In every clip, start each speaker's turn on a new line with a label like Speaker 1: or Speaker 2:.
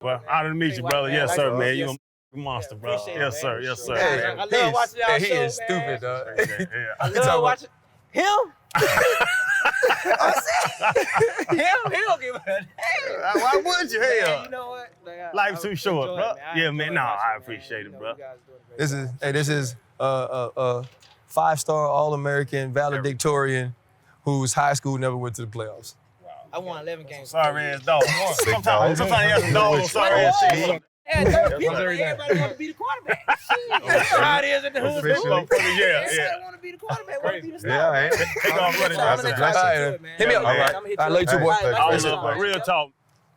Speaker 1: Well, honored to meet you, brother. Yes, sir, man. You a monster, bro. Yes, sir. Yes, sir.
Speaker 2: Hey,
Speaker 1: I
Speaker 2: love watching y'all show, he is stupid, dog. I love watching him. Him, he don't give a damn.
Speaker 1: Why would you? Hell,
Speaker 2: you know what? Like,
Speaker 1: life's too short, bro. Yeah, man. No, I appreciate it, bro.
Speaker 3: This is 5-star All-American valedictorian whose high school never went to the playoffs.
Speaker 2: I won 11 games.
Speaker 1: Sorry ass dog. Sometimes that's dog. Sorry ass shit.
Speaker 2: Everybody want to be the quarterback. That's how it is in the hood.
Speaker 1: Yeah.
Speaker 2: Want to be the quarterback. Want to be the star.
Speaker 4: Yeah,
Speaker 1: Take off running.
Speaker 3: That's a blessing. Hit me up. All right. I love you too, boy.
Speaker 1: Real talk.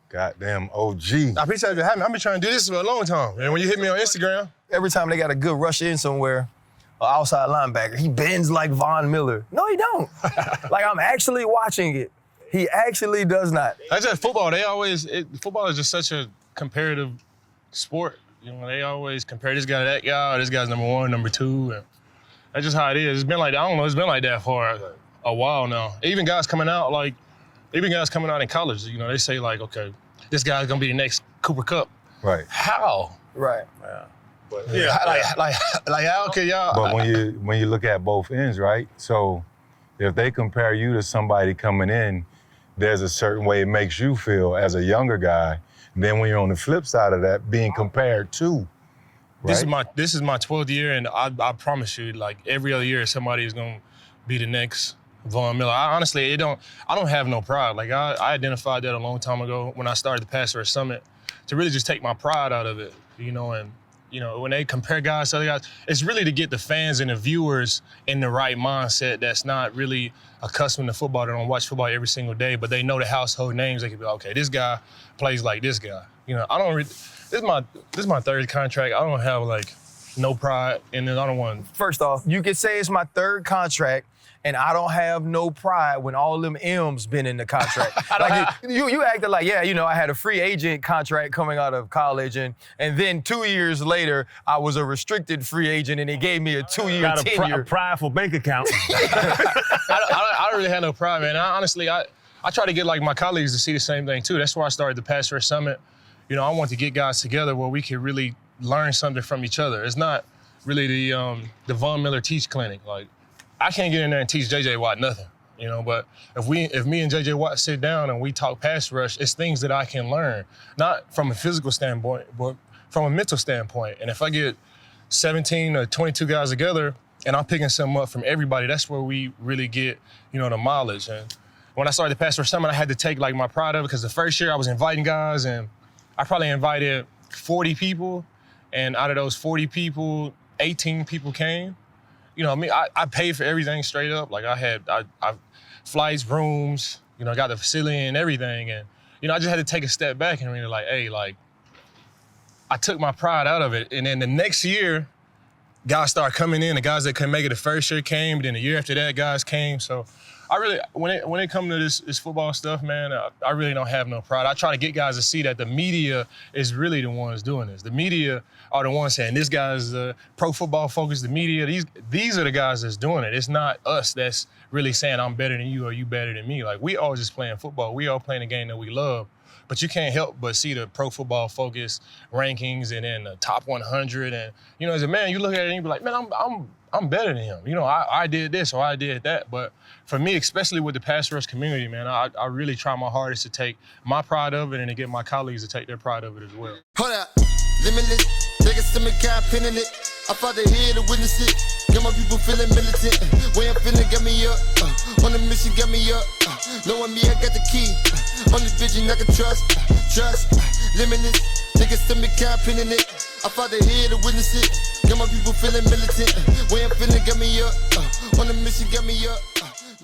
Speaker 4: Goddamn OG.
Speaker 5: I appreciate you having me. I've been trying to do this for a long time. And when you hit me on Instagram,
Speaker 3: every time they got a good rush in somewhere, an outside linebacker, he bends like Von Miller. No, he don't. Like, I'm actually watching it. He actually does not.
Speaker 5: That's just football. Football is just such a comparative sport. You know, they always compare this guy to that guy, or this guy's number one, number two. And that's just how it is. It's been like that. I don't know, it's been like that for a while now. Even guys coming out in college, you know, they say like, okay, this guy's gonna be the next Cooper Kupp.
Speaker 4: Right.
Speaker 5: How?
Speaker 3: Right.
Speaker 4: Yeah.
Speaker 5: Like how can y'all?
Speaker 4: But when you look at both ends, right? So if they compare you to somebody coming in, there's a certain way it makes you feel as a younger guy. And then when you're on the flip side of that, being compared to, right?
Speaker 5: This is my 12th year, and I promise you, like every other year, somebody is gonna be the next Von Miller. I don't have no pride. Like I identified that a long time ago when I started the Pass Rush Summit, to really just take my pride out of it, you know. And you know, when they compare guys to other guys, it's really to get the fans and the viewers in the right mindset that's not really accustomed to football. They don't watch football every single day, but they know the household names. They can be like, okay, this guy plays like this guy. You know, this is my third contract. I don't have like no pride, and then I don't want.
Speaker 3: First off, you could say it's my third contract, and I don't have no pride when all them M's been in the contract. Like you acted like, yeah, you know, I had a free agent contract coming out of college, and then 2 years later, I was a restricted free agent, and they gave me a 2-year tenure.
Speaker 1: Got a prideful bank account.
Speaker 5: I don't really have no pride, man. I try to get like my colleagues to see the same thing too. That's why I started the Pass Rush Summit. You know, I want to get guys together where we can really learn something from each other. It's not really the Von Miller Teach Clinic. Like, I can't get in there and teach J.J. Watt nothing, you know, but if me and J.J. Watt sit down and we talk pass rush, it's things that I can learn, not from a physical standpoint, but from a mental standpoint. And if I get 17 or 22 guys together and I'm picking something up from everybody, that's where we really get, you know, the mileage. And when I started the Pass Rush Summit, I had to take like my pride of it, because the first year I was inviting guys, and I probably invited 40 people, and out of those 40 people, 18 people came. You know, I mean, I paid for everything straight up. Like I flights, rooms, you know, I got the facility and everything. And, you know, I just had to take a step back and really like, hey, like, I took my pride out of it. And then the next year, guys started coming in. The guys that couldn't make it the first year came. Then the year after that, guys came. So I really, when it comes to this football stuff, man, I really don't have no pride. I try to get guys to see that the media is really the ones doing this. The media are the ones saying, this guy's pro football focused. The media, these are the guys that's doing it. It's not us that's really saying I'm better than you or you better than me. Like, we all just playing football. We all playing a game that we love. But you can't help but see the pro football focus rankings and then the top 100. And, you know, as a man, you look at it and you be like, man, I'm better than him. You know, I did this or I did that. But for me, especially with the pass rush community, man, I really try my hardest to take my pride of it and to get my colleagues to take their pride of it as well.
Speaker 6: Hold up, limitless, take a stomach, kind pinning it. I fought the head to witness it. Get my people feeling militant. Way I'm feeling, get me up. On the mission, get me up. Knowing me, I got the key. Only vision I can trust. Limitless, take a stomach, kind pinning it. I fought the head to witness it. Get my people feeling militant. Way I'm feeling, get me up. On the mission, get me up.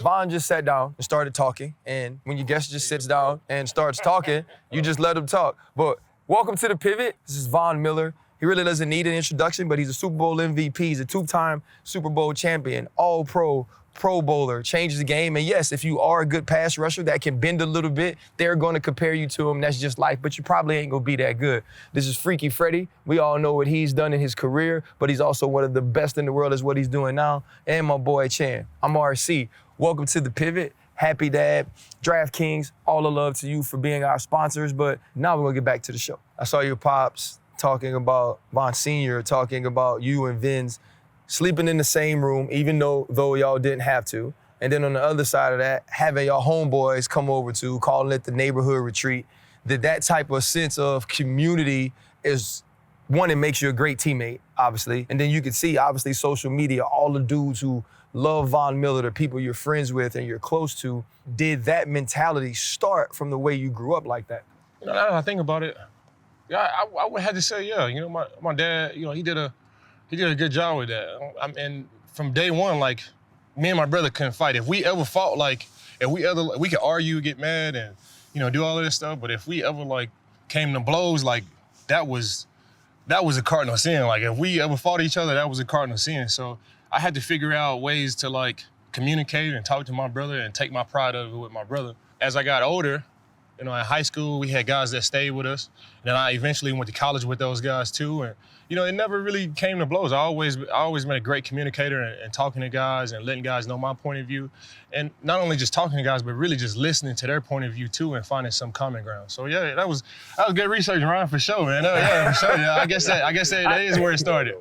Speaker 3: Von just sat down and started talking, and when your guest just sits down and starts talking, you just let him talk. But welcome to The Pivot. This is Von Miller. He really doesn't need an introduction, but he's a Super Bowl MVP. He's a 2-time Super Bowl champion, All-Pro, Pro Bowler, changes the game. And yes, if you are a good pass rusher that can bend a little bit, they're going to compare you to him. That's just life, but you probably ain't going to be that good. This is Freaky Freddy. We all know what he's done in his career, but he's also one of the best in the world is what he's doing now. And my boy Chan. I'm RC. Welcome to The Pivot. Happy Dad, DraftKings, all the love to you for being our sponsors. But now we're gonna get back to the show. I saw your pops talking about Von Sr., talking about you and Vince sleeping in the same room, even though y'all didn't have to. And then on the other side of that, having your homeboys come over to, calling it the neighborhood retreat. That type of sense of community is one, it makes you a great teammate, obviously. And then you can see, obviously, social media, all the dudes who love Von Miller, the people you're friends with and you're close to. Did that mentality start from the way you grew up like that?
Speaker 5: You know, now that I think about it, yeah, I would have to say, yeah. You know, my dad, you know, he did a good job with that. And from day one, like, me and my brother couldn't fight. If we ever fought, like, we could argue, get mad, and, you know, do all of this stuff. But if we ever, like, came to blows, like, that was a cardinal sin. Like, if we ever fought each other, that was a cardinal sin. So I had to figure out ways to, like, communicate and talk to my brother and take my pride of it with my brother. As I got older, you know, in high school, we had guys that stayed with us. And then I eventually went to college with those guys too. And, you know, it never really came to blows. I always been a great communicator and talking to guys and letting guys know my point of view. And not only just talking to guys, but really just listening to their point of view too and finding some common ground. So yeah, that was good research, Ryan, for sure, man. Yeah, for sure. Yeah, I guess that is where it started.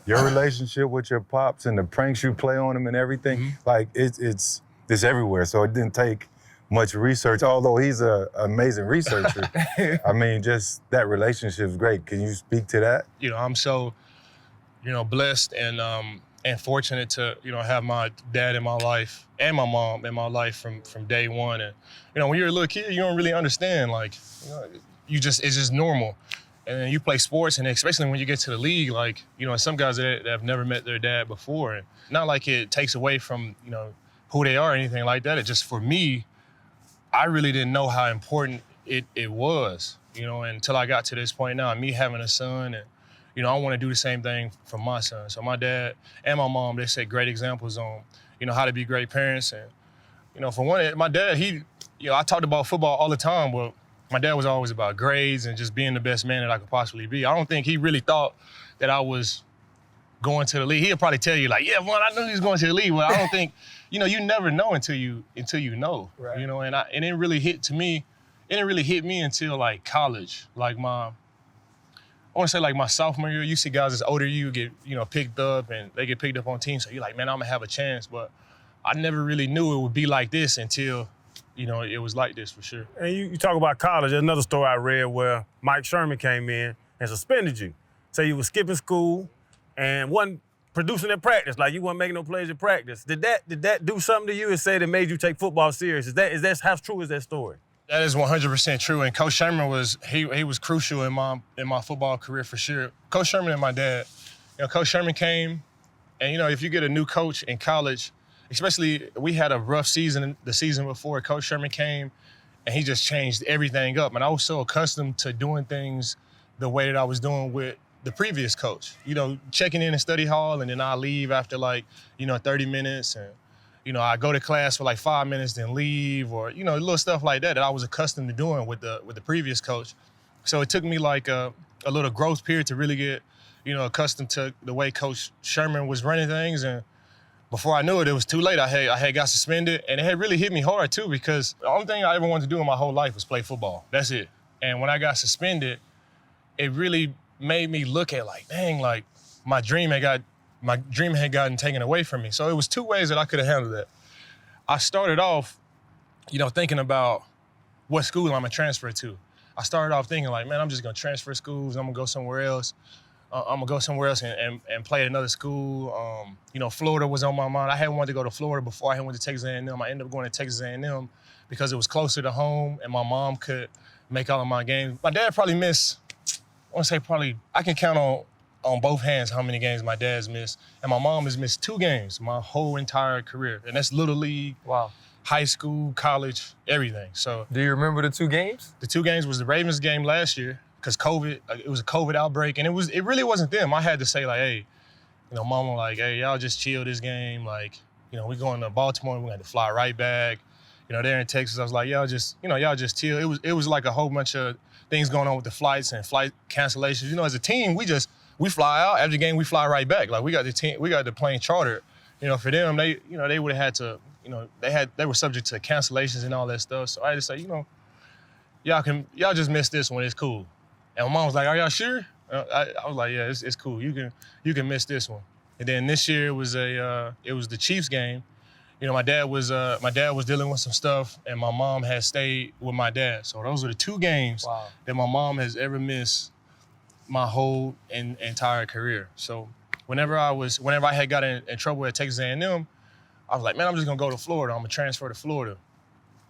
Speaker 4: Your relationship with your pops and the pranks you play on him and everything, like it's everywhere. So it didn't take much research, although he's an amazing researcher. I mean, just that relationship is great. Can you speak to that?
Speaker 5: You know, I'm so, you know, blessed and fortunate to, you know, have my dad in my life and my mom in my life from day one. And, you know, when you're a little kid, you don't really understand, like, you know, it's just normal. And then you play sports, and especially when you get to the league, like, you know, some guys that have never met their dad before. And not like it takes away from, you know, who they are or anything like that. It just, for me, I really didn't know how important it was, you know, until I got to this point now. Me having a son, and, you know, I want to do the same thing for my son. So my dad and my mom, they set great examples on, you know, how to be great parents. And, you know, for one, my dad, you know, I talked about football all the time, but my dad was always about grades and just being the best man that I could possibly be. I don't think he really thought that I was going to the league. He'll probably tell you, like, yeah, well, I knew he was going to the league, but I don't think, you know, you never know until you know, right. You know, and it didn't really hit me until, like, college. Like, I want to say, like, my sophomore year, you see guys that's older you get, you know, picked up, and they get picked up on teams, so you're like, man, I'm going to have a chance. But I never really knew it would be like this until, you know, it was like this for sure.
Speaker 1: And you talk about college. There's another story I read where Mike Sherman came in and suspended you. Say you were skipping school and wasn't producing at practice, like you weren't making no plays at practice. Did that do something to you and say that made you take football serious? Is that how true is that story?
Speaker 5: That is 100% true. And Coach Sherman was crucial in my football career for sure. Coach Sherman and my dad. You know, Coach Sherman came, and, you know, if you get a new coach in college, especially we had a rough season the season before. Coach Sherman came, and he just changed everything up. And I was so accustomed to doing things the way that I was doing with the previous coach. You know, checking in study hall, and then I leave after, like, you know, 30 minutes, and, you know, I go to class for like 5 minutes, then leave, or, you know, little stuff like that I was accustomed to doing with the previous coach. So it took me like a little growth period to really get, you know, accustomed to the way Coach Sherman was running things. And before I knew it, it was too late. I had got suspended, and it had really hit me hard too, because the only thing I ever wanted to do in my whole life was play football. That's it. And when I got suspended, it really made me look at, like, dang, like, my dream had gotten taken away from me. So it was two ways that I could have handled that. I started off, you know, thinking about what school I'm gonna transfer to. I started off thinking, like, man, I'm just gonna transfer schools. I'm gonna go somewhere else. And play at another school. You know, Florida was on my mind. I hadn't wanted to go to Florida before. I had went to Texas A&M. I ended up going to Texas A&M because it was closer to home, and my mom could make all of my games. My dad probably missed, I can count on both hands how many games my dad's missed. And my mom has missed 2 games my whole entire career. And that's Little League, wow, high school, college, everything. So,
Speaker 3: do you remember the 2 games?
Speaker 5: The 2 games was the Ravens game last year, because COVID, it was a COVID outbreak, and it really wasn't them. I had to say, like, hey, you know, mama, like, hey, y'all just chill this game. Like, you know, we're going to Baltimore, we're going to fly right back. You know, they're in Texas. I was like, y'all just chill. It was like a whole bunch of things going on with the flights and flight cancellations. You know, as a team, we fly out. After the game, we fly right back. Like, we got the plane chartered, for them, they would have had to, they were subject to cancellations and all that stuff. So I had to say, y'all just miss this one. It's cool. And my mom was like, "Are y'all sure?" I was like, "Yeah, it's cool. You can miss this one." And then this year it was the Chiefs game. My dad was dealing with some stuff, and my mom had stayed with my dad. So those were the 2 games that my mom has ever missed my whole entire career. So whenever I had got in trouble at Texas A&M, I was like, man, I'm just gonna go to Florida. I'm gonna transfer to Florida.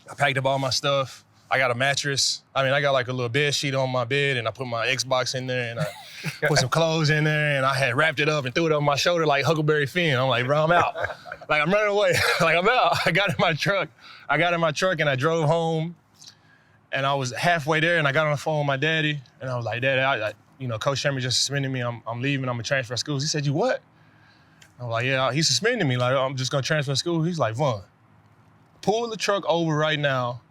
Speaker 5: I packed up all my stuff. I got a mattress. I got like a little bed sheet on my bed, and I put my Xbox in there, and I put some clothes in there, and I had wrapped it up and threw it on my shoulder like Huckleberry Finn. I'm like, bro, I'm out. Like, I'm running away. Like, I'm out. I got in my truck, and I drove home, and I was halfway there, and I got on the phone with my daddy, and I was like, Daddy, Coach Sherman just suspended me. I'm leaving. I'm gonna transfer schools. He said, "You what?" I was like, "Yeah, he suspended me. Like, I'm just gonna transfer school." He's like, "Vaughn, pull the truck over right now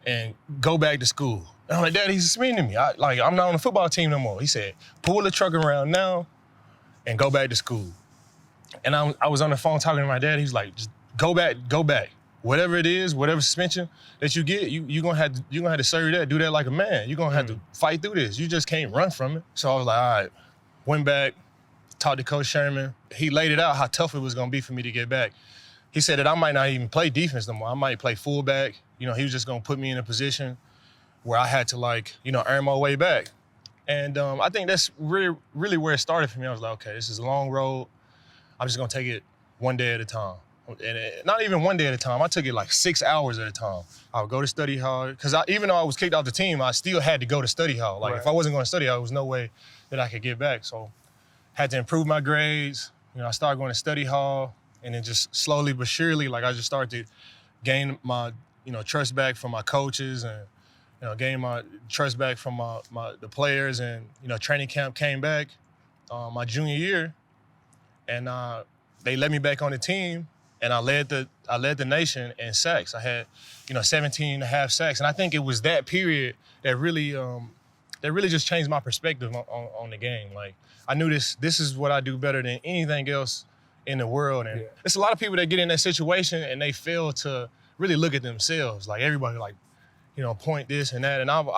Speaker 5: and go back to school." And I'm like, "Daddy, he's suspending me. I'm not on the football team no more." He said, "Pull the truck around now and go back to school." And I was on the phone talking to my dad. He's like, "Just go back. Whatever it is, whatever suspension that you get, you're gonna have to serve that, do that like a man. You're gonna have to fight through this. You just can't run from it." So I was like, all right, went back, talked to Coach Sherman. He laid it out how tough it was gonna be for me to get back. He said that I might not even play defense no more. I might play fullback. He was just gonna put me in a position where I had to earn my way back. And I think that's really, really where it started for me. I was like, okay, this is a long road. I'm just gonna take it one day at a time. And not even one day at a time. I took it like 6 hours at a time. I would go to study hall, because even though I was kicked off the team, I still had to go to study hall. Like, if I wasn't going to study hall, there was no way that I could get back. So had to improve my grades. I started going to study hall, and then just slowly but surely, I just started to gain my, trust back from my coaches, and gain my trust back from the players. And, training camp came back my junior year, and they let me back on the team. And I led the nation in sacks. I had, 17 and a half sacks. And I think it was that period that really just changed my perspective on the game. Like, I knew this is what I do better than anything else in the world. And there's a lot of people that get in that situation and they fail to really look at themselves. Like, everybody point this and that. And I've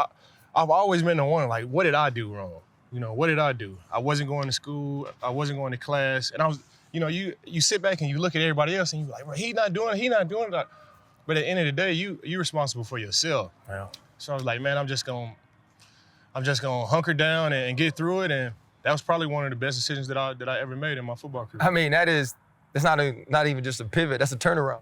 Speaker 5: always been the one, like, what did I do wrong? What did I do? I wasn't going to school. I wasn't going to class. And I was, you sit back and you look at everybody else and you're like, well, he not doing it. But at the end of the day, you're responsible for yourself.
Speaker 1: Yeah.
Speaker 5: So I was like, man, I'm just gonna hunker down and get through it. And that was probably one of the best decisions that I ever made in my football career.
Speaker 3: That's not even just a pivot, that's a turnaround.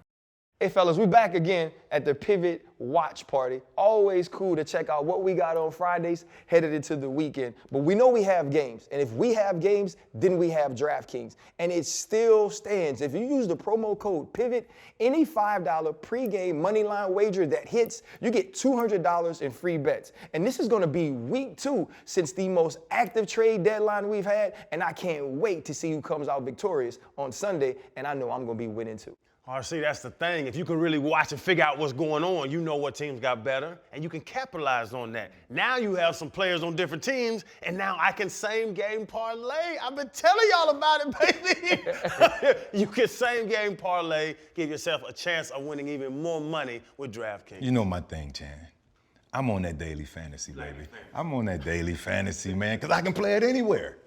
Speaker 3: Hey fellas, we back again at the Pivot Watch Party. Always cool to check out what we got on Fridays headed into the weekend. But we know we have games, and if we have games, then we have DraftKings. And it still stands. If you use the promo code PIVOT, any $5 pregame moneyline wager that hits, you get $200 in free bets. And this is gonna be week 2 since the most active trade deadline we've had, and I can't wait to see who comes out victorious on Sunday, and I know I'm gonna be winning too.
Speaker 2: See, that's the thing. If you can really watch and figure out what's going on, you know what teams got better, and you can capitalize on that. Now you have some players on different teams, and now I can same game parlay. I've been telling y'all about it, baby. You can same game parlay, give yourself a chance of winning even more money with DraftKings.
Speaker 4: You know my thing, Chan. I'm on that daily fantasy, baby. I'm on that daily fantasy, man, because I can play it anywhere.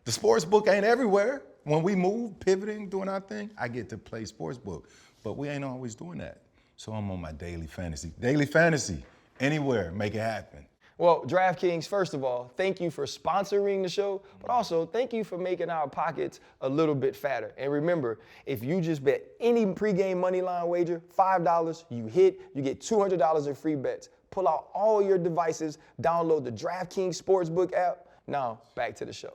Speaker 4: The sports book ain't everywhere. When we move, pivoting, doing our thing, I get to play sportsbook. But we ain't always doing that. So I'm on my daily fantasy. Daily fantasy, anywhere, make it happen.
Speaker 3: Well, DraftKings, first of all, thank you for sponsoring the show, but also thank you for making our pockets a little bit fatter. And remember, if you just bet any pregame moneyline wager, $5, you hit, you get $200 in free bets. Pull out all your devices, download the DraftKings Sportsbook app. Now, back to the show.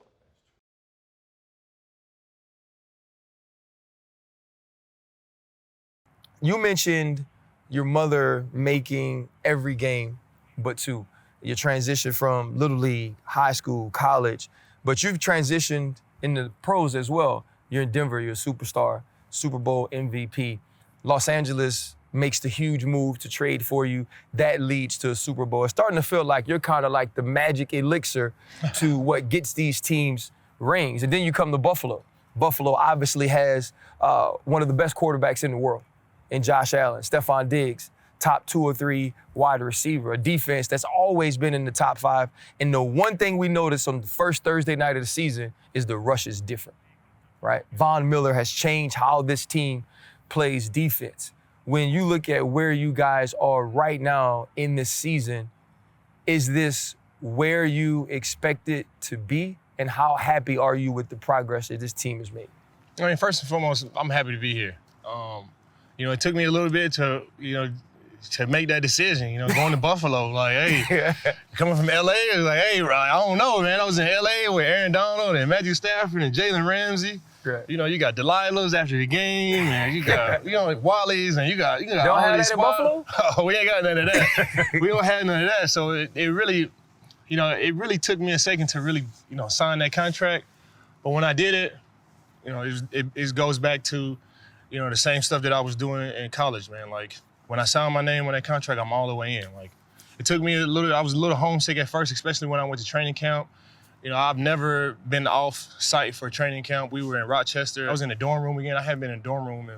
Speaker 3: You mentioned your mother making every game but 2. Your transition from Little League, high school, college, but you've transitioned in the pros as well. You're in Denver, you're a superstar, Super Bowl MVP. Los Angeles makes the huge move to trade for you. That leads to a Super Bowl. It's starting to feel like you're kind of like the magic elixir to what gets these teams rings. And then you come to Buffalo, Buffalo obviously has one of the best quarterbacks in the world in Josh Allen, Stephon Diggs, top 2 or 3 wide receiver, a defense that's always been in the top 5. And the one thing we noticed on the first Thursday night of the season is the rush is different, right? Von Miller has changed how this team plays defense. When you look at where you guys are right now in this season, is this where you expect it to be? And how happy are you with the progress that this team has made?
Speaker 5: I mean, first and foremost, I'm happy to be here. It took me a little bit to make that decision, going to Buffalo. Like, hey, coming from LA, it was like, hey, I don't know, man. I was in LA with Aaron Donald and Matthew Stafford and Jalen Ramsey.
Speaker 3: Right.
Speaker 5: You got Delilah's after the game, and you got, Wally's, and you got
Speaker 3: don't
Speaker 5: all
Speaker 3: have
Speaker 5: these
Speaker 3: that in Buffalo?
Speaker 5: Oh, we ain't got none of that. We don't have none of that. So it really, it really took me a second to really, sign that contract. But when I did it, it goes back to, the same stuff that I was doing in college, man. Like, when I signed my name on that contract, I'm all the way in. Like, it took me I was a little homesick at first, especially when I went to training camp. I've never been off site for training camp. We were in Rochester. I was in the dorm room again. I haven't been in a dorm room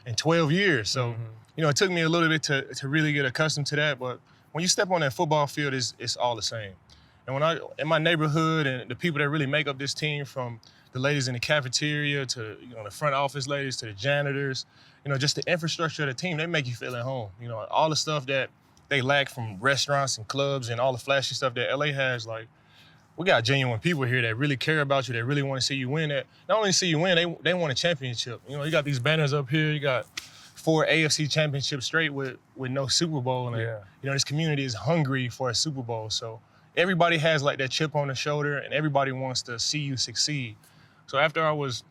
Speaker 5: in 12 years. So, it took me a little bit to really get accustomed to that. But when you step on that football field, it's all the same. And when in my neighborhood and the people that really make up this team, from the ladies in the cafeteria to, the front office ladies to the janitors, just the infrastructure of the team, they make you feel at home. All the stuff that they lack from restaurants and clubs and all the flashy stuff that LA has, like, we got genuine people here that really care about you, that really want to see you win. That not only see you win, they want a championship. You got these banners up here. You got 4 AFC championships straight with no Super Bowl. And, this community is hungry for a Super Bowl. So everybody has like that chip on the shoulder, and everybody wants to see you succeed. So after I was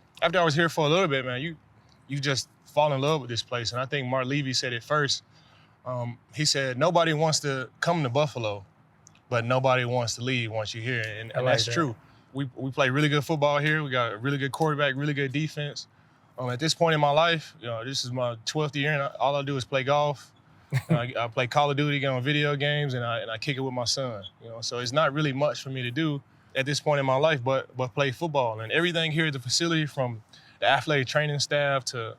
Speaker 5: here for a little bit, man, you just fall in love with this place. And I think Mark Levy said it first. He said, nobody wants to come to Buffalo, but nobody wants to leave once you're here. And that's true. We play really good football here. We got a really good quarterback, really good defense. At this point in my life, this is my 12th year, and all I do is play golf. I play Call of Duty, get on video games, and I kick it with my son. So it's not really much for me to do at this point in my life, but play football. And everything here at the facility, from the athletic training staff to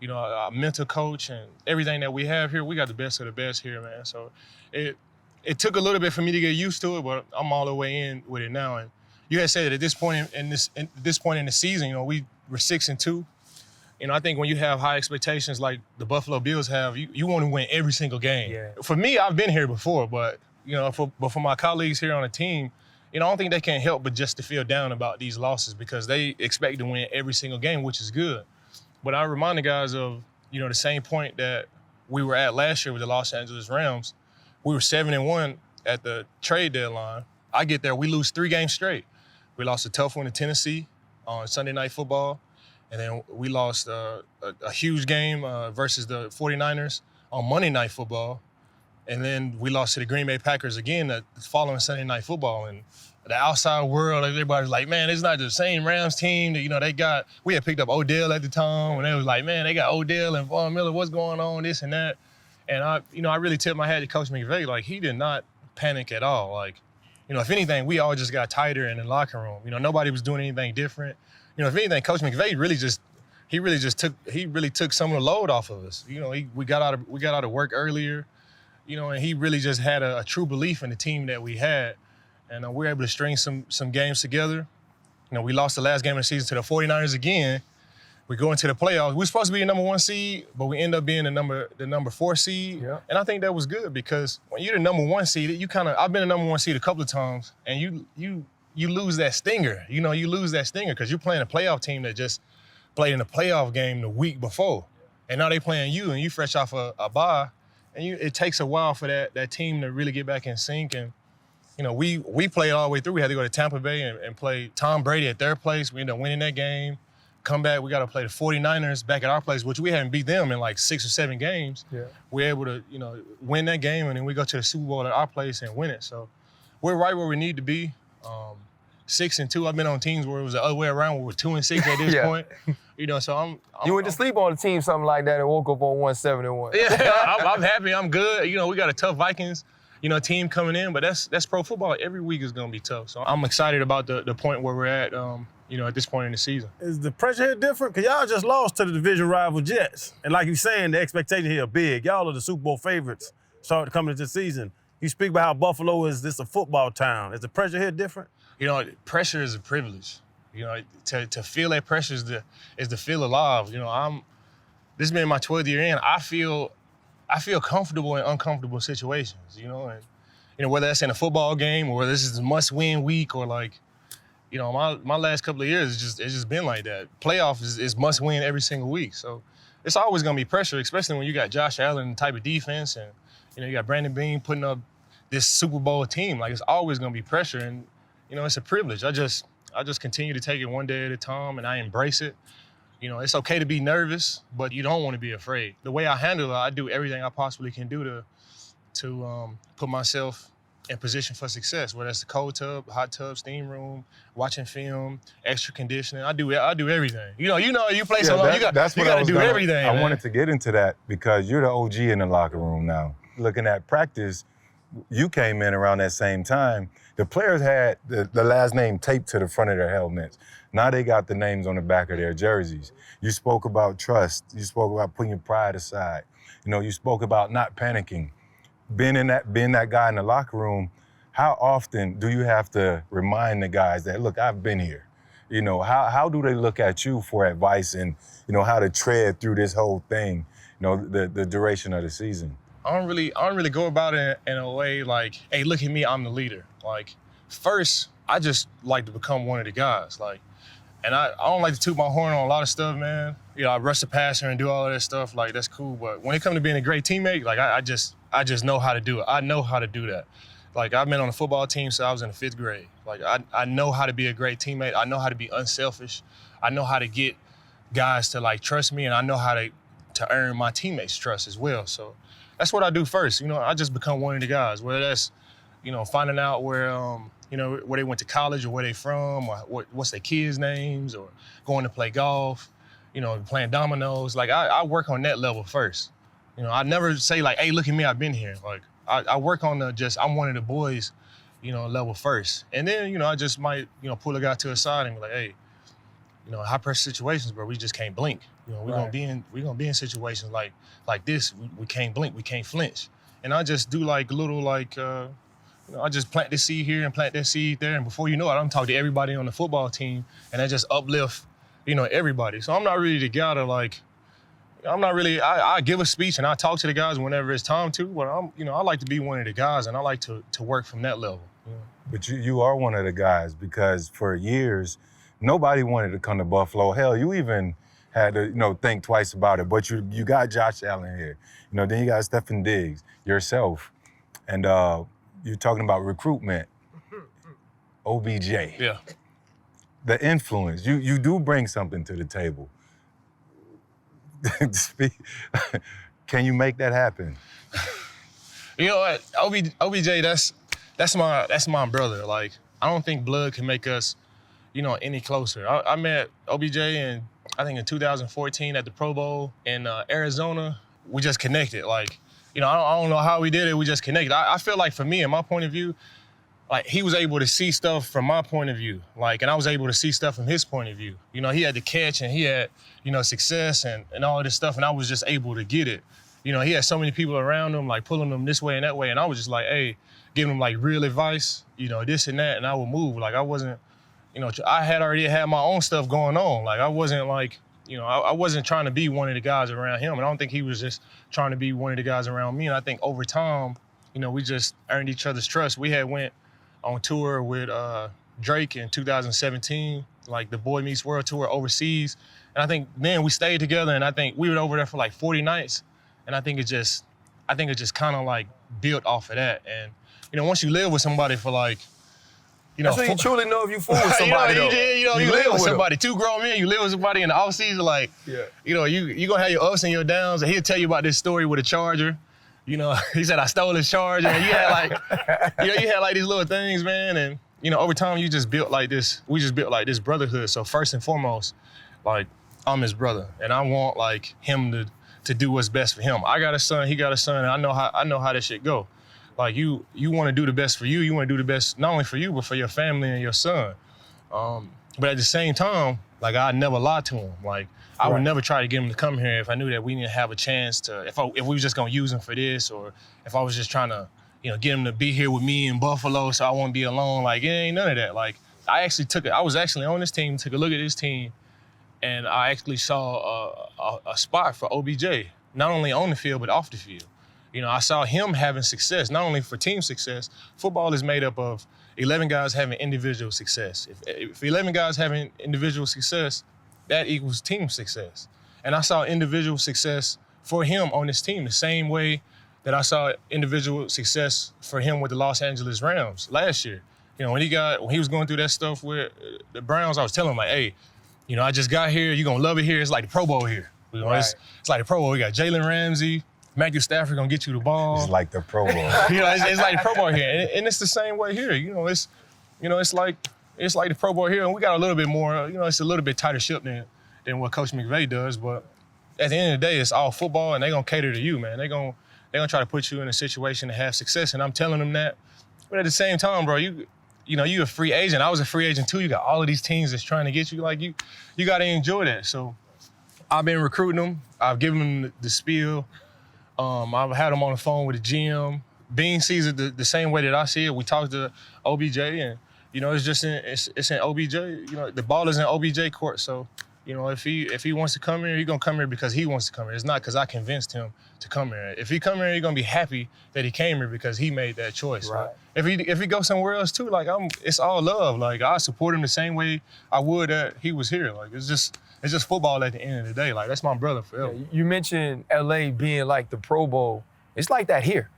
Speaker 5: our mental coach and everything that we have here, we got the best of the best here, man. So it took a little bit for me to get used to it, but I'm all the way in with it now. And you had said that at this point in the season, we were 6-2. I think when you have high expectations like the Buffalo Bills have, you want to win every single game.
Speaker 3: Yeah.
Speaker 5: For me, I've been here before, but for my colleagues here on the team, I don't think they can help but just to feel down about these losses, because they expect to win every single game, which is good. But I remind the guys of, the same point that we were at last year with the Los Angeles Rams. We were 7-1 at the trade deadline. I get there, we lose 3 games straight. We lost a tough one to Tennessee on Sunday Night Football. And then we lost a huge game versus the 49ers on Monday Night Football. And then we lost to the Green Bay Packers again the following Sunday Night Football. And the outside world, everybody's like, man, it's not the same Rams team that, we had picked up Odell at the time, and they was like, man, they got Odell and Von Miller, what's going on, this and that. And I really tipped my hat to Coach McVay. Like, he did not panic at all. Like, if anything, we all just got tighter in the locker room. Nobody was doing anything different. If anything, Coach McVay really took some of the load off of us. We got out of work earlier, and he really just had a true belief in the team that we had. And we were able to string some games together. We lost the last game of the season to the 49ers again. We go into the playoffs. We're supposed to be a number 1 seed, but we end up being the number 4 seed. Yeah. And I think that was good, because when you're the number 1 seed, I've been the number 1 seed a couple of times, and you lose that stinger. You lose that stinger because you're playing a playoff team that just played in a playoff game the week before. And now they playing you, and you fresh off a bye. And it takes a while for that team to really get back in sync. And, we played all the way through. We had to go to Tampa Bay and play Tom Brady at their place. We ended up winning that game. Come back, we got to play the 49ers back at our place, which we hadn't beat them in like 6 or 7 games. Yeah. We're able to, win that game, and then we go to the Super Bowl at our place and win it. So we're right where we need to be. 6-2. I've been on teams where it was the other way around, where we're 2-6 at this point. So
Speaker 3: you went to sleep on a team something like that and woke up on 7-1.
Speaker 5: Yeah, I'm happy. I'm good. We got a tough Vikings, team coming in, but that's pro football. Every week is going to be tough. So I'm excited about the point where we're at. at this point in the season.
Speaker 1: Is the pressure here different? Because y'all just lost to the division rival Jets. And like you're saying, the expectation here are big. Y'all are the Super Bowl favorites starting coming into this season. You speak about how Buffalo is this a football town. Is the pressure here different?
Speaker 5: Pressure is a privilege. To feel that pressure is to feel alive. This has been my 12th year in. I feel comfortable in uncomfortable situations, and whether that's in a football game or whether this is a must-win week or my last couple of years, it's just been like that. Playoff is must-win every single week. So it's always going to be pressure, especially when you got Josh Allen and the type of defense and, you got Brandon Beane putting up this Super Bowl team. Like, it's always going to be pressure, and, it's a privilege. I just continue to take it one day at a time, and I embrace it. It's okay to be nervous, but you don't want to be afraid. The way I handle it, I do everything I possibly can do to put myself in position for success, whether it's the cold tub, hot tub, steam room, watching film, extra conditioning. I do everything. You play so long, you got to do everything.
Speaker 4: I wanted to get into that because you're the OG in the locker room now. Looking at practice, you came in around that same time. The players had the last name taped to the front of their helmets. Now they got the names on the back of their jerseys. You spoke about trust. You spoke about putting your pride aside. You spoke about not panicking. Being that guy in the locker room, how often do you have to remind the guys that, look, I've been here? How do they look at you for advice and, how to tread through this whole thing, the duration of the season?
Speaker 5: I don't really go about it in a way like, hey, look at me, I'm the leader. Like, first, I just like to become one of the guys. Like, and I don't like to toot my horn on a lot of stuff, man. I rush the passer and do all of that stuff. Like, that's cool. But when it comes to being a great teammate, like, I just know how to do it. I know how to do that. Like, I've been on a football team since I was in the 5th grade. Like, I know how to be a great teammate. I know how to be unselfish. I know how to get guys to, trust me, and I know how to earn my teammates' trust as well. So that's what I do first. I just become one of the guys, whether that's, finding out where they went to college or where they from or what's their kids' names or going to play golf, playing dominoes. Like, I work on that level first. I never say, like, hey, look at me, I've been here. Like, I work on I'm one of the boys, level first. And then, I just might, pull a guy to the side and be like, hey, high pressure situations, bro, we just can't blink. We're gonna be in situations like this. We can't blink, we can't flinch. And I just do I just plant this seed here and plant that seed there, and before you know it, I'm talking to everybody on the football team, and I just uplift, everybody. So I'm not really the guy to I give a speech and I talk to the guys whenever it's time to, but I like to be one of the guys, and I like to work from that level.
Speaker 4: But you are one of the guys because for years, nobody wanted to come to Buffalo. Hell, you even had to, think twice about it. But you got Josh Allen here. Then you got Stefon Diggs, yourself. And you're talking about recruitment. OBJ.
Speaker 5: Yeah.
Speaker 4: The influence. You do bring something to the table. Can you make that happen?
Speaker 5: You know what? OBJ, that's my brother. Like, I don't think blood can make us, any closer. I met OBJ in 2014 at the Pro Bowl in Arizona. We just connected. Like, I don't know how we did it. We just connected. I feel like for me, in my point of view, like, he was able to see stuff from my point of view. Like, and I was able to see stuff from his point of view. He had the catch and he had, success and all of this stuff, and I was just able to get it. He had so many people around him, like, pulling him this way and that way, and I was just like, hey, giving him, like, real advice, this and that, and I would move. Like, I wasn't, I had already had my own stuff going on. Like, I wasn't, like, I wasn't trying to be one of the guys around him, and I don't think he was just trying to be one of the guys around me. And I think over time, we just earned each other's trust. We had went on tour with Drake in 2017, like the Boy Meets World tour overseas. And I think then we stayed together, and I think we were over there for like 40 nights. And I think it just kind of like built off of that. And, once you live with somebody for like,
Speaker 3: that's when you truly know if you fool with somebody.
Speaker 5: You live with somebody. 2 grown men, you live with somebody in the off season, like, you're gonna have your ups and your downs, and he'll tell you about this story with a charger. He said I stole his charger, and you had like these little things, man, and over time we just built like this brotherhood. So first and foremost, like, I'm his brother, and I want like him to do what's best for him. I got a son, he got a son, and I know how that shit go. Like, you want to do the best for you. You want to do the best not only for you, but for your family and your son. But at the same time, like I never lied to him. Like I would never try to get him to come here if I knew that we didn't have a chance to. If we was just gonna use him for this, or if I was just trying to, get him to be here with me in Buffalo, so I won't be alone. Like it ain't none of that. Like I was actually on this team, took a look at this team, and I actually saw a spot for OBJ, not only on the field but off the field. I saw him having success, not only for team success. Football is made up of 11 guys having individual success. If 11 guys having individual success, that equals team success. And I saw individual success for him on this team the same way that I saw individual success for him with the Los Angeles Rams last year. When he was going through that stuff with the Browns, I was telling him like, hey, I just got here. You're gonna love it here. It's like the Pro Bowl here. It's like the Pro Bowl. We got Jalen Ramsey, Matthew Stafford gonna get you the ball.
Speaker 4: It's like the Pro Bowl.
Speaker 5: It's like the Pro Bowl here, and it's the same way here. It's like the Pro Bowl here, and we got a little bit more. It's a little bit tighter ship than what Coach McVay does. But at the end of the day, it's all football, and they're gonna cater to you, man. They're gonna try to put you in a situation to have success, and I'm telling them that. But at the same time, bro, you a free agent. I was a free agent too. You got all of these teams that's trying to get you. Like you got to enjoy that. So I've been recruiting them. I've given them the spiel. I've had them on the phone with the GM. Bean sees it the same way that I see it. We talked to OBJ, and it's just it's in OBJ. The ball is in OBJ court. So if he wants to come here, he's gonna come here because he wants to come here. It's not because I convinced him to come here. If he come here, he's gonna be happy that he came here because he made that choice. Right. If he goes somewhere else too, like it's all love. Like I support him the same way I would that he was here. Like it's just football at the end of the day. Like that's my brother forever.
Speaker 3: Yeah, you mentioned LA being like the Pro Bowl. It's like that here,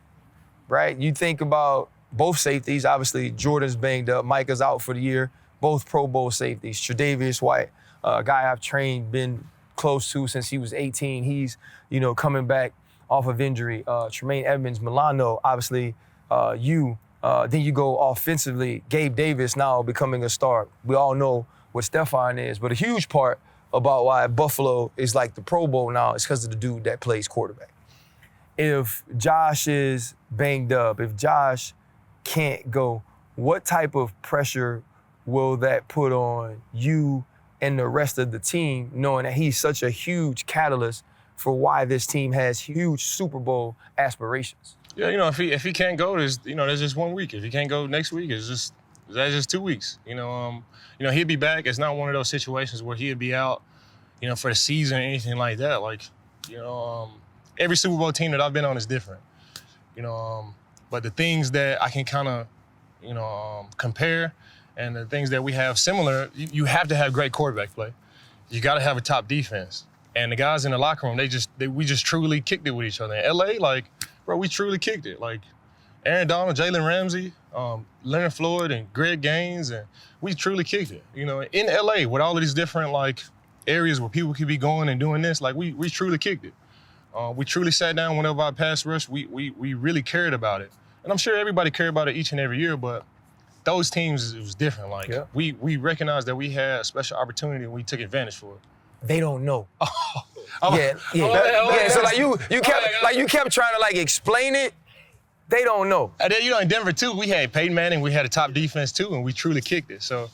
Speaker 3: right? You think about both safeties. Obviously, Jordan's banged up. Micah's out for the year. Both Pro Bowl safeties. Tre'Davious White, a guy I've trained, been close to since he was 18. He's, coming back off of injury. Tremaine Edmonds, Milano, obviously, then you go offensively. Gabe Davis now becoming a star. We all know what Stephon is, but a huge part about why Buffalo is like the Pro Bowl now is because of the dude that plays quarterback. If Josh is banged up, if Josh can't go, what type of pressure will that put on you and the rest of the team, knowing that he's such a huge catalyst for why this team has huge Super Bowl aspirations?
Speaker 5: Yeah, if he can't go, there's just 1 week. If he can't go next week, that's just 2 weeks. He'll be back. It's not one of those situations where he'll be out, for the season or anything like that. Like, every Super Bowl team that I've been on is different. But the things that I can kind of, compare, and the things that we have similar, you have to have great quarterback play. You got to have a top defense. And the guys in the locker room, we just truly kicked it with each other. In LA, like, bro, we truly kicked it. Like, Aaron Donald, Jalen Ramsey, Leonard Floyd, and Greg Gaines, and we truly kicked it. In LA, with all of these different, like, areas where people could be going and doing this, like, we truly kicked it. We truly sat down whenever our pass rush, we really cared about it. And I'm sure everybody cared about it each and every year, but those teams, it was different. Like, we recognized that we had a special opportunity and we took advantage for it.
Speaker 3: They don't know. Yeah. So like you kept trying to like explain it. They don't know.
Speaker 5: And then in Denver too, we had Peyton Manning, we had a top defense too, and we truly kicked it. So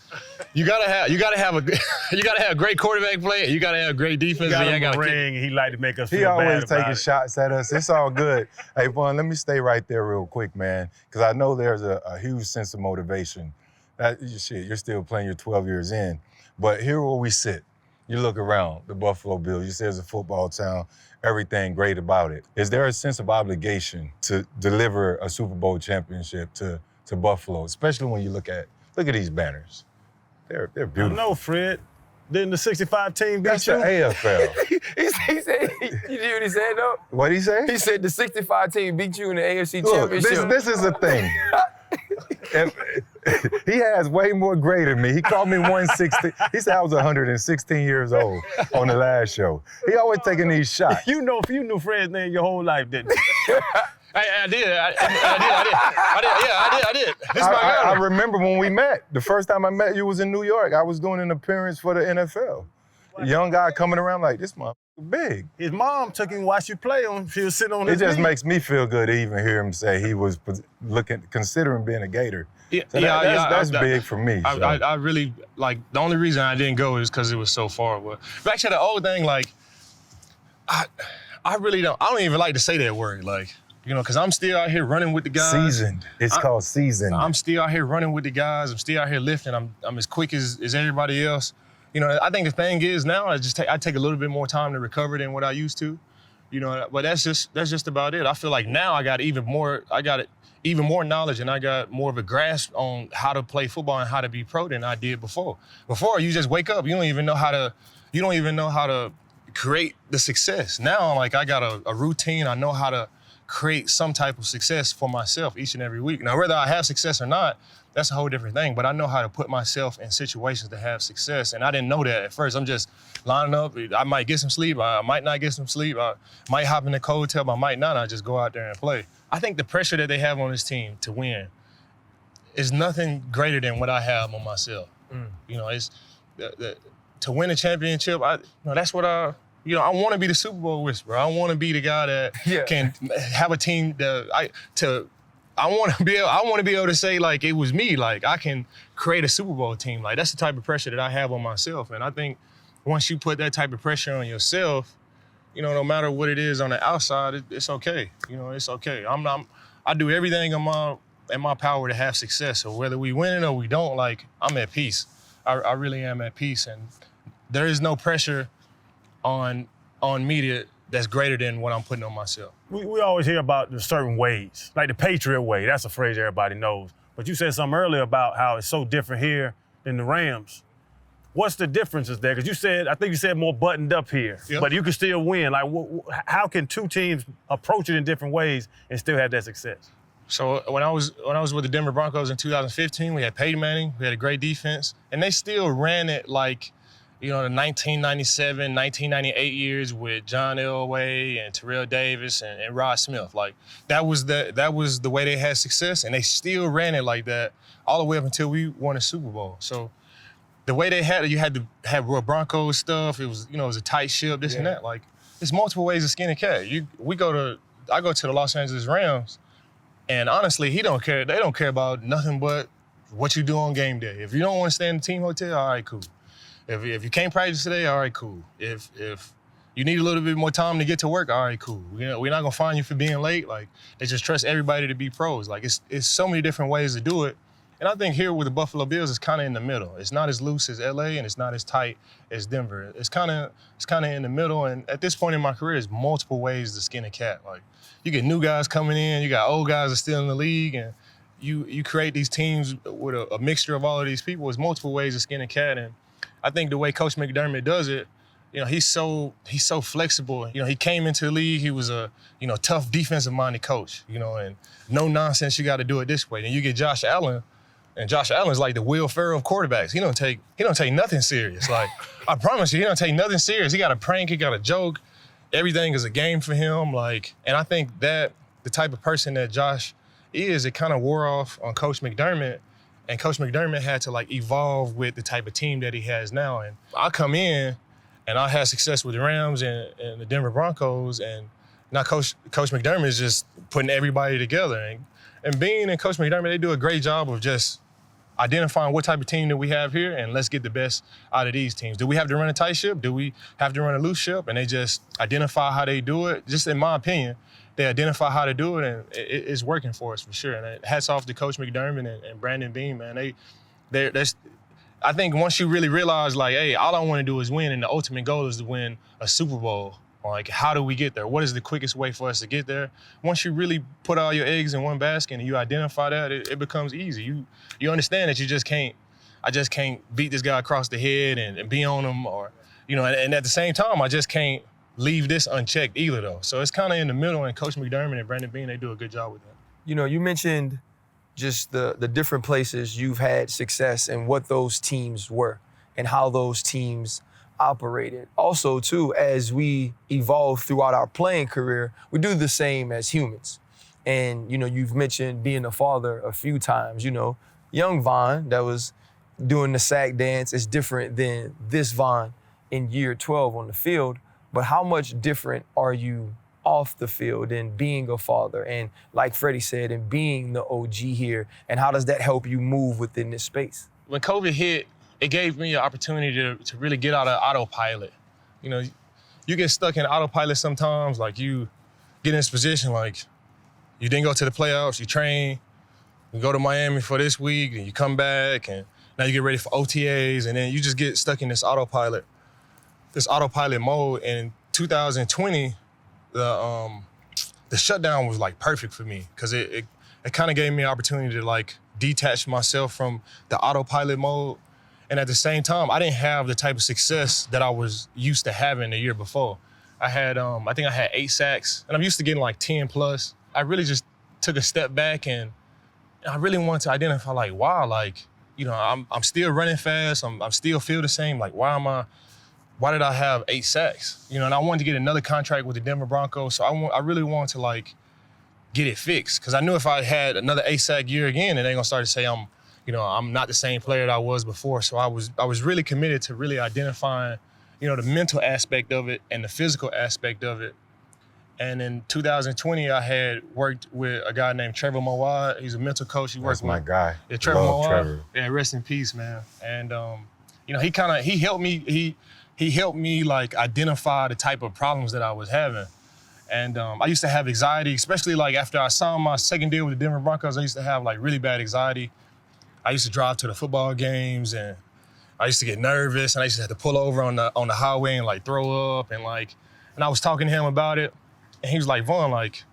Speaker 5: you gotta have great quarterback play, and you gotta have great defense.
Speaker 1: He got a ring, and he like to make us feel
Speaker 4: He
Speaker 1: bad
Speaker 4: always
Speaker 1: about
Speaker 4: taking
Speaker 1: it.
Speaker 4: shots at us. It's all good. Hey, Vaughn, let me stay right there real quick, man, because I know there's a huge sense of motivation. You're still playing your 12 years in, but here where we sit. You look around the Buffalo Bills, you say it's a football town, everything great about it. Is there a sense of obligation to deliver a Super Bowl championship to Buffalo, especially when you look at these banners? They're beautiful.
Speaker 1: I know, Fred. Didn't the 65 team beat
Speaker 4: That's
Speaker 1: you?
Speaker 4: the AFL.
Speaker 3: he said, you hear what he said though?
Speaker 4: What'd he say?
Speaker 3: He said the 65 team beat you in the AFC
Speaker 4: Look,
Speaker 3: Championship.
Speaker 4: this is the thing. He has way more gray than me. He called me 160. He said I was 116 years old on the last show. He always taking these shots.
Speaker 1: You knew Fred's name your whole life, didn't you?
Speaker 5: I did. I did. This is my guy.
Speaker 4: I remember when we met. The first time I met you was in New York. I was doing an appearance for the NFL. A young guy coming around like, this motherfucker big.
Speaker 1: His mom took him to watch you play on. She was sitting on
Speaker 4: It
Speaker 1: his
Speaker 4: just
Speaker 1: knee.
Speaker 4: makes me feel good to even hear him say he was considering being a Gator That's big for me. So.
Speaker 5: I really, like, the only reason I didn't go is because it was so far. But back to the old thing, like, I really don't even like to say that word, like, you know, because I'm still out here running with the guys.
Speaker 4: Seasoned. It's called seasoned.
Speaker 5: I'm still out here running with the guys. I'm still out here lifting. I'm as quick as everybody else. You know, I think the thing is now I take a little bit more time to recover than what I used to. You know, but that's just about it. I feel like now I got even more knowledge and I got more of a grasp on how to play football and how to be pro than I did before. Before, you just wake up, you don't even know how to create the success. Now, like, I got a routine. I know how to create some type of success for myself each and every week. Now, whether I have success or not, that's a whole different thing, but I know how to put myself in situations to have success, and I didn't know that at first. I'm just lining up. I might get some sleep. I might not get some sleep. I might hop in the cold tub. I might not. I just go out there and play. I think the pressure that they have on this team to win is nothing greater than what I have on myself. You know, it's to win a championship. That's what I want to be the Super Bowl whisperer. I want to be the guy that can have a team I want to be able to say, like, it was me. Like, I can create a Super Bowl team. Like, that's the type of pressure that I have on myself. And I think once you put that type of pressure on yourself, you know, no matter what it is on the outside, it's okay. You know, it's okay. I do everything in my power to have success. So whether we win it or we don't, like, I'm at peace. I really am at peace. And there is no pressure on me that's greater than what I'm putting on myself.
Speaker 1: We always hear about the certain ways, like the Patriot way. That's a phrase everybody knows. But you said something earlier about how it's so different here than the Rams. What's the differences there? Because I think you said more buttoned up here, but you can still win. Like, how can two teams approach it in different ways and still have that success?
Speaker 5: So when I was with the Denver Broncos in 2015, we had Peyton Manning, we had a great defense, and they still ran it like, you know, the 1997, 1998 years with John Elway and Terrell Davis and Rod Smith. Like, that was the way they had success, and they still ran it like that all the way up until we won a Super Bowl. So the way they had it, you had to have real Broncos stuff. It was, you know, it was a tight ship, this and that. Like, there's multiple ways to skin a cat. I go to the Los Angeles Rams, and honestly, they don't care about nothing but what you do on game day. If you don't want to stay in the team hotel, all right, cool. If you can't practice today, all right, cool. If you need a little bit more time to get to work, all right, cool. You know, we're not gonna fine you for being late. Like, they just trust everybody to be pros. Like, it's so many different ways to do it. And I think here with the Buffalo Bills, it's kind of in the middle. It's not as loose as LA, and it's not as tight as Denver. It's kind of in the middle. And at this point in my career, there's multiple ways to skin a cat. Like, you get new guys coming in, you got old guys that are still in the league, and you create these teams with a mixture of all of these people. There's multiple ways to skin a cat, and I think the way Coach McDermott does it, you know, he's so flexible. You know, he came into the league, he was a, you know, tough defensive-minded coach, you know, and no nonsense, you got to do it this way. Then you get Josh Allen, and Josh Allen's like the Will Ferrell of quarterbacks. He don't take nothing serious. Like, I promise you, he don't take nothing serious. He got a prank, he got a joke. Everything is a game for him. Like, and I think that the type of person that Josh is, it kind of wore off on Coach McDermott. And Coach McDermott had to, like, evolve with the type of team that he has now. And I come in, and I had success with the Rams and the Denver Broncos, and now Coach McDermott is just putting everybody together. And Bean and Coach McDermott, they do a great job of just identifying what type of team that we have here, and let's get the best out of these teams. Do we have to run a tight ship? Do we have to run a loose ship? And they just identify how they do it. Just in my opinion, they identify how to do it, and it's working for us for sure. And hats off to Coach McDermott and Brandon Bean, man. I think once you really realize, like, hey, all I want to do is win, and the ultimate goal is to win a Super Bowl. Like, how do we get there? What is the quickest way for us to get there? Once you really put all your eggs in one basket and you identify that, it becomes easy. You understand that I just can't beat this guy across the head and be on him, or, you know, and at the same time, I just can't leave this unchecked either, though. So it's kind of in the middle, and Coach McDermott and Brandon Bean, they do a good job with that.
Speaker 3: You know, you mentioned just the different places you've had success and what those teams were and how those teams operated. Also, too, as we evolve throughout our playing career, we do the same as humans. And, you know, you've mentioned being a father a few times. You know, young Von that was doing the sack dance is different than this Von in year 12 on the field. But how much different are you off the field and being a father and, like Freddie said, and being the OG here? And how does that help you move within this space?
Speaker 5: When COVID hit, it gave me an opportunity to really get out of autopilot. You know, you get stuck in autopilot sometimes, like you get in this position, like you didn't go to the playoffs, you train, you go to Miami for this week, and you come back, and now you get ready for OTAs, and then you just get stuck in this autopilot mode. And in 2020, the shutdown was like perfect for me because it kind of gave me an opportunity to like detach myself from the autopilot mode. And at the same time, I didn't have the type of success that I was used to having the year before. I think I had 8 sacks, and I'm used to getting like 10 plus. I really just took a step back, and I really wanted to identify like, wow, like, you know, I'm still running fast. I'm still feel the same. Like, why did I have 8 sacks? You know, and I wanted to get another contract with the Denver Broncos. So I really wanted to like get it fixed. Cause I knew if I had another 8 sack year again, and they're gonna start to say I'm not the same player that I was before. So I was really committed to really identifying, you know, the mental aspect of it and the physical aspect of it. And in 2020, I had worked with a guy named Trevor Mowat. He's a mental coach.
Speaker 4: That's my guy.
Speaker 5: Yeah, Trevor
Speaker 4: Love
Speaker 5: Mowat.
Speaker 4: Trevor.
Speaker 5: Yeah, rest in peace, man. And you know, he helped me. He helped me like identify the type of problems that I was having. And I used to have anxiety, especially like after I signed my second deal with the Denver Broncos. I used to have like really bad anxiety. I used to drive to the football games, and I used to get nervous, and I used to have to pull over on the highway and like throw up, and I was talking to him about it. And he was like, Vaughn, like,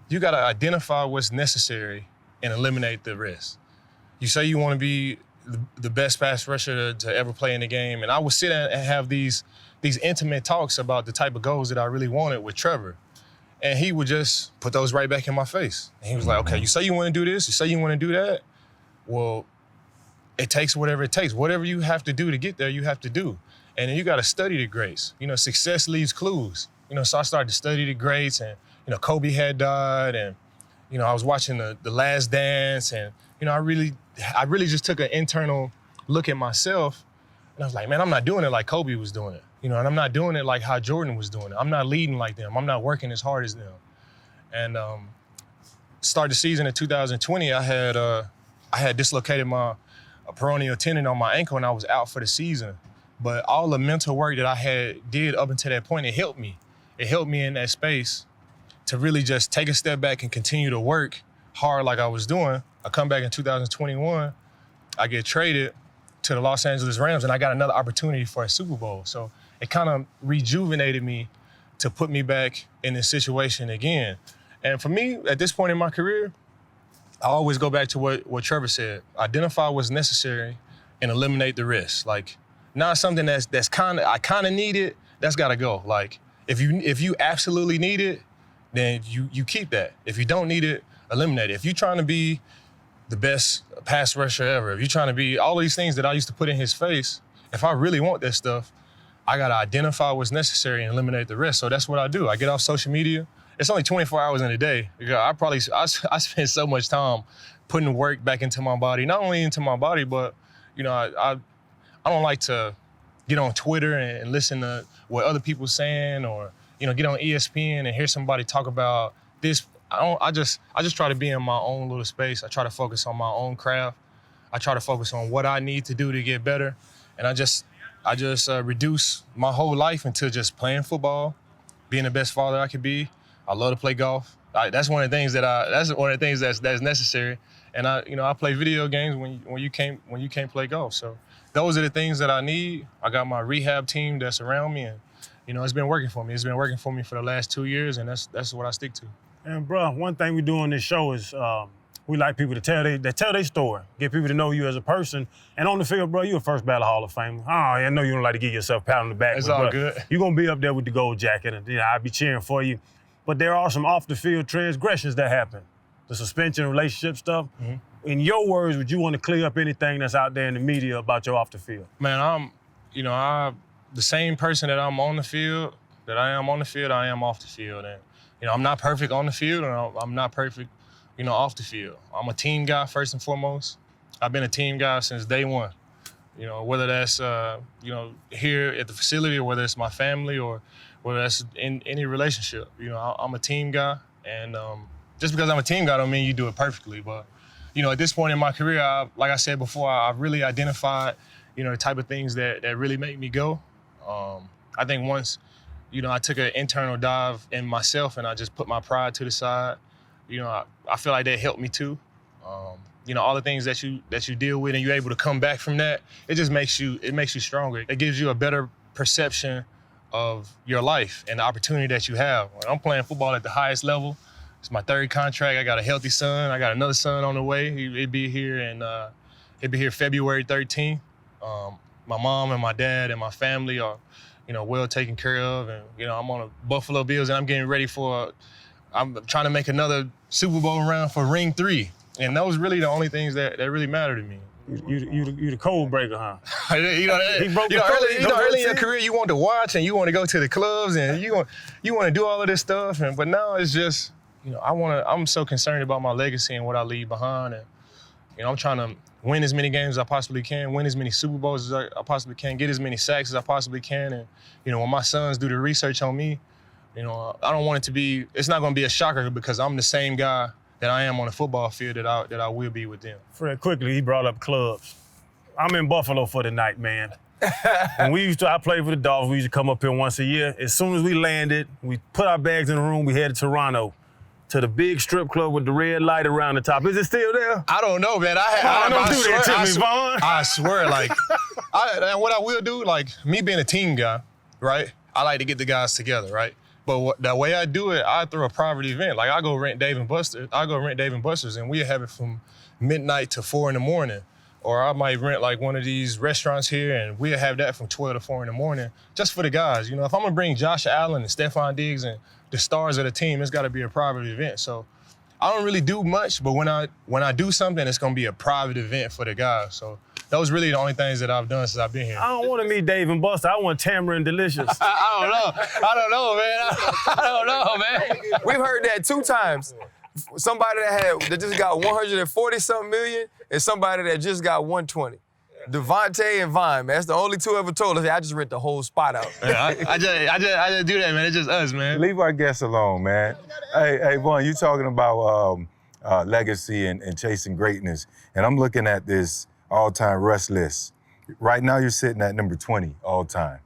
Speaker 5: you gotta identify what's necessary and eliminate the rest. You say you wanna be the best pass rusher to ever play in the game. And I would sit and have these intimate talks about the type of goals that I really wanted with Trevor. And he would just put those right back in my face. And he was like, okay, you say you wanna do this, you say you wanna do that. Well, it takes whatever it takes. Whatever you have to do to get there, you have to do. And then you gotta study the greats. You know, success leaves clues. You know, so I started to study the greats, and, you know, Kobe had died, and, you know, I was watching the Last Dance, and, you know, I really just took an internal look at myself, and I was like, man, I'm not doing it like Kobe was doing it. You know, and I'm not doing it like how Jordan was doing it. I'm not leading like them. I'm not working as hard as them. And started the season in 2020, I had dislocated my peroneal tendon on my ankle, and I was out for the season. But all the mental work that I did up until that point, it helped me. It helped me in that space to really just take a step back and continue to work hard like I was doing. I come back in 2021, I get traded to the Los Angeles Rams, and I got another opportunity for a Super Bowl. So it kind of rejuvenated me to put me back in this situation again. And for me, at this point in my career, I always go back to what Trevor said. Identify what's necessary and eliminate the rest. Like, not something I kind of need it, that's gotta go. Like, if you absolutely need it, then you keep that. If you don't need it, eliminate it. If you're trying to be the best pass rusher ever, if you're trying to be all these things that I used to put in his face, if I really want that stuff, I gotta identify what's necessary and eliminate the rest. So that's what I do. I get off social media. It's only 24 hours in a day. I spend so much time putting the work back into my body, not only into my body, but, you know, I don't like to get on Twitter and listen to what other people saying, or, you know, get on ESPN and hear somebody talk about this. I just try to be in my own little space. I try to focus on my own craft. I try to focus on what I need to do to get better. And I just reduce my whole life into just playing football, being the best father I could be. I love to play golf. That's one of the things that's necessary. And I play video games when you can't play golf. So those are the things that I need. I got my rehab team that's around me, and, you know, it's been working for me. It's been working for me for the last 2 years, and that's what I stick to.
Speaker 1: And bro, one thing we do on this show is we like people to tell their story, get people to know you as a person. And on the field, bro, you a first ballot Hall of Famer. Oh, I know you don't like to give yourself a pat on the back.
Speaker 5: It's
Speaker 1: but,
Speaker 5: all
Speaker 1: bro,
Speaker 5: good.
Speaker 1: You're gonna be up there with the gold jacket, and, you know, I'll be cheering for you. But there are some off the field transgressions that happen. The suspension, relationship stuff. Mm-hmm. In your words, would you want to clear up anything that's out there in the media about your off the field?
Speaker 5: Man, I'm the same person that I'm on the field, that I am on the field, I am off the field. And, you know, I'm not perfect on the field, and I'm not perfect, you know, off the field. I'm a team guy first and foremost. I've been a team guy since day one. You know, whether that's, you know, here at the facility or whether it's my family or whether that's in any relationship. You know, I'm a team guy, and just because I'm a team guy don't mean you do it perfectly. But, you know, at this point in my career, like I said before, I've really identified, you know, the type of things that really make me go. I think once, you know, I took an internal dive in myself and I just put my pride to the side, you know, I feel like that helped me too. You know, all the things that you deal with and you're able to come back from that, it just makes you stronger. It gives you a better perception of your life and the opportunity that you have. When I'm playing football at the highest level, it's my 3rd contract. I got a healthy son. I got another son on the way. He'll be here February 13th. My mom and my dad and my family are, you know, well taken care of. And, you know, I'm on a Buffalo Bills and I'm getting ready I'm trying to make another Super Bowl run for ring 3. And those really the only things that really matter to me.
Speaker 1: You the code breaker, huh?
Speaker 5: You know,
Speaker 1: He broke the code.
Speaker 5: early in your career, you want to watch and you want to go to the clubs and you want to do all of this stuff. But now it's just, you know, I'm so concerned about my legacy and what I leave behind. And, you know, I'm trying to win as many games as I possibly can, win as many Super Bowls as I possibly can, get as many sacks as I possibly can. And, you know, when my sons do the research on me, you know, I don't want it to be, it's not going to be a shocker because I'm the same guy that I am on the football field that I will be with them.
Speaker 1: Fred, quickly, he brought up clubs. I'm in Buffalo for the night, man. When I played for the Dolphins, we used to come up here once a year. As soon as we landed, we put our bags in the room, we headed to Toronto, to the big strip club with the red light around the top. Is it still there?
Speaker 5: I don't know, man. I swear, like, and what I will do, like, me being a team guy, right? I like to get the guys together, right? But the way I do it, I throw a private event. Like, I go rent Dave & Buster's, and we have it from midnight to 4 in the morning. Or I might rent, like, one of these restaurants here, and we'll have that from 12 to 4 in the morning, just for the guys. You know, if I'm going to bring Josh Allen and Stephon Diggs and the stars of the team, it's got to be a private event. So I don't really do much, but when I do something, it's going to be a private event for the guys. So those really the only things that I've done since I've been here.
Speaker 1: I don't want to meet Dave and Buster. I want Tamarind Delicious.
Speaker 5: I don't know, man.
Speaker 3: We've heard that 2 times. Somebody that just got 140-something million and somebody that just got 120. Devontae and Vine, man. That's the only 2 ever told us, hey, I just rent the whole spot out.
Speaker 5: Yeah, I just do that, man. It's just us, man.
Speaker 4: Leave our guests alone, man. Hey, Vaughn, you talking about legacy and chasing greatness, and I'm looking at this all-time rush list. Right now, you're sitting at number 20 all-time.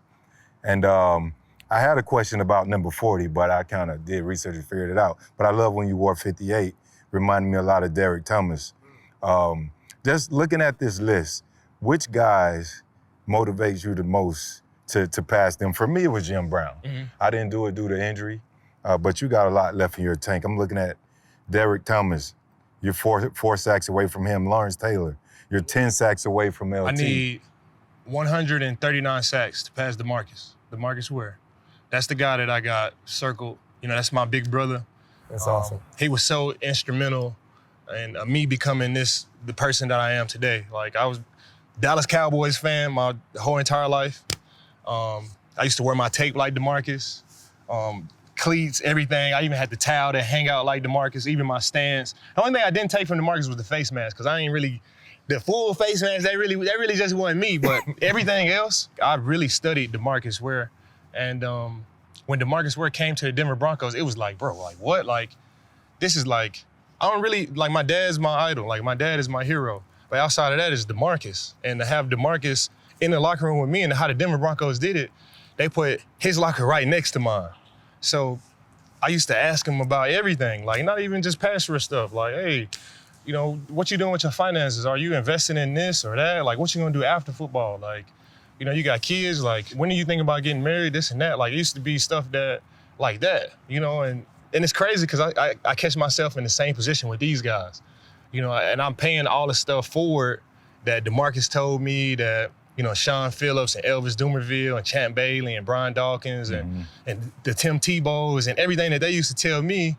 Speaker 4: And I had a question about number 40, but I kind of did research and figured it out. But I love when you wore 58. Reminded me a lot of Derek Thomas. Just looking at this list, which guys motivates you the most to pass them? For me, it was Jim Brown. Mm-hmm. I didn't do it due to injury, but you got a lot left in your tank. I'm looking at Derek Thomas. You're four sacks away from him. Lawrence Taylor. You're 10 sacks away from LT.
Speaker 5: I need 139 sacks to pass DeMarcus Ware. That's the guy that I got circled. You know, that's my big brother.
Speaker 3: That's awesome.
Speaker 5: He was so instrumental in me becoming the person that I am today. Like, I was Dallas Cowboys fan my whole entire life. I used to wear my tape like DeMarcus, cleats, everything. I even had the towel that hang out like DeMarcus, even my stance. The only thing I didn't take from DeMarcus was the face mask, because I ain't really, the full face mask, that really just wasn't me. But everything else, I really studied DeMarcus Ware. And when DeMarcus Ware came to the Denver Broncos, it was like, bro, like what? Like, this is like, I don't really, like, my dad's my idol. Like, my dad is my hero. But outside of that is DeMarcus. And to have DeMarcus in the locker room with me and how the Denver Broncos did it, they put his locker right next to mine. So I used to ask him about everything, like not even just pass rush stuff. Like, hey, you know, what you doing with your finances? Are you investing in this or that? Like, what you gonna do after football? Like, you know, you got kids, like, when do you think about getting married, this and that? Like, it used to be stuff that, like that, you know? And it's crazy because I catch myself in the same position with these guys. You know, and I'm paying all the stuff forward that DeMarcus told me, that, you know, Sean Phillips and Elvis Dumerville and Champ Bailey and Brian Dawkins and the Tim Tebows and everything that they used to tell me.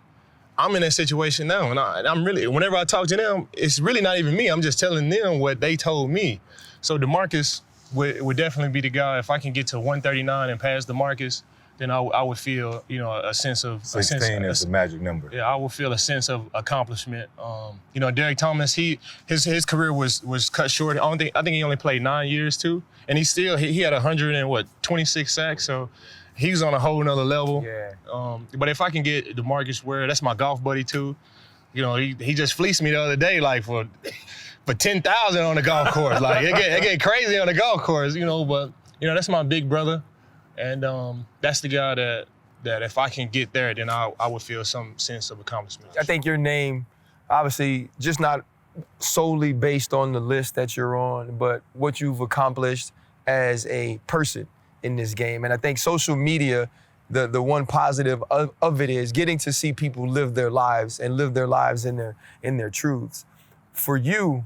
Speaker 5: I'm in that situation now, and I'm really, whenever I talk to them, it's really not even me. I'm just telling them what they told me. So DeMarcus would definitely be the guy. If I can get to 139 and pass DeMarcus, then I would feel, you know, a sense of
Speaker 4: 16 is the magic number.
Speaker 5: Yeah, I would feel a sense of accomplishment. You know, Derek Thomas, his career was cut short. I think he only played 9 years too, and he had 26 sacks. So he was on a whole nother level.
Speaker 3: Yeah.
Speaker 5: But if I can get DeMarcus Ware, that's my golf buddy too. You know, he just fleeced me the other day, like for 10,000 on the golf course. Like it get crazy on the golf course, you know. But you know, that's my big brother. And that's the guy that if I can get there, then I would feel some sense of accomplishment.
Speaker 3: I think your name, obviously, just not solely based on the list that you're on, but what you've accomplished as a person in this game. And I think social media, the one positive of it is getting to see people live their lives and live their lives in their truths. For you,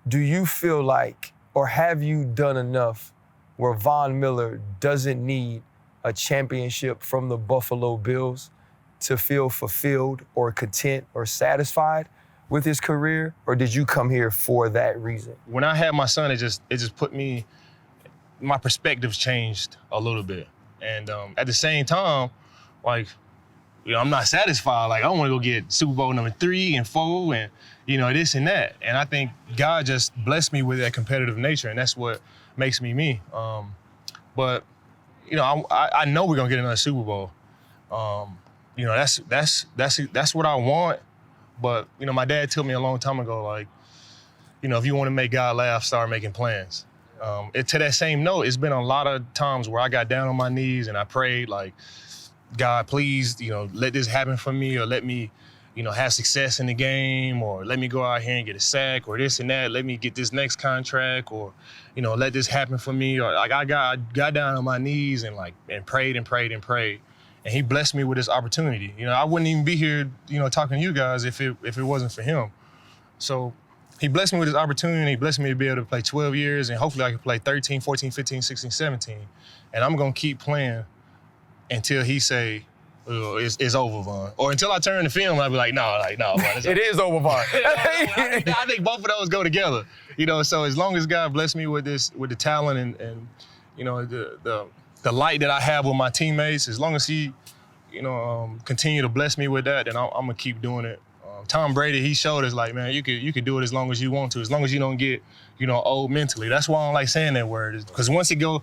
Speaker 3: do you feel like, or have you done enough where Von Miller doesn't need a championship from the Buffalo Bills to feel fulfilled or content or satisfied with his career? Or did you come here for that reason?
Speaker 5: When I had my son, it just put me, my perspectives changed a little bit. And at the same time, like, you know, I'm not satisfied. Like, I want to go get Super Bowl number 3 and 4 and, you know, this and that. And I think God just blessed me with that competitive nature, and that's what makes me me. But, you know, I know we're gonna get another Super Bowl. You know, that's what I want. But, you know, my dad told me a long time ago, like, you know, if you want to make God laugh, start making plans. To that same note, it's been a lot of times where I got down on my knees and I prayed, like, God, please, you know, let this happen for me, or let me, you know, have success in the game, or let me go out here and get a sack, or this and that. Let me get this next contract, or, you know, let this happen for me. Or like I got down on my knees and prayed and prayed and prayed, and He blessed me with this opportunity. You know, I wouldn't even be here, you know, talking to you guys if it wasn't for Him. So He blessed me with this opportunity. He blessed me to be able to play 12 years, and hopefully I can play 13, 14, 15, 16, 17. And I'm gonna keep playing until He say, it's over, Von. Or until I turn the film, I'll be like, no, Von.
Speaker 3: It is over, Von.
Speaker 5: I think both of those go together. You know, so as long as God bless me with the talent and you know, the light that I have with my teammates, as long as He, you know, continue to bless me with that, then I'm gonna keep doing it. Tom Brady, he showed us, like, man, you could do it as long as you want to, as long as you don't get, you know, old mentally. That's why I don't like saying that word, because once it go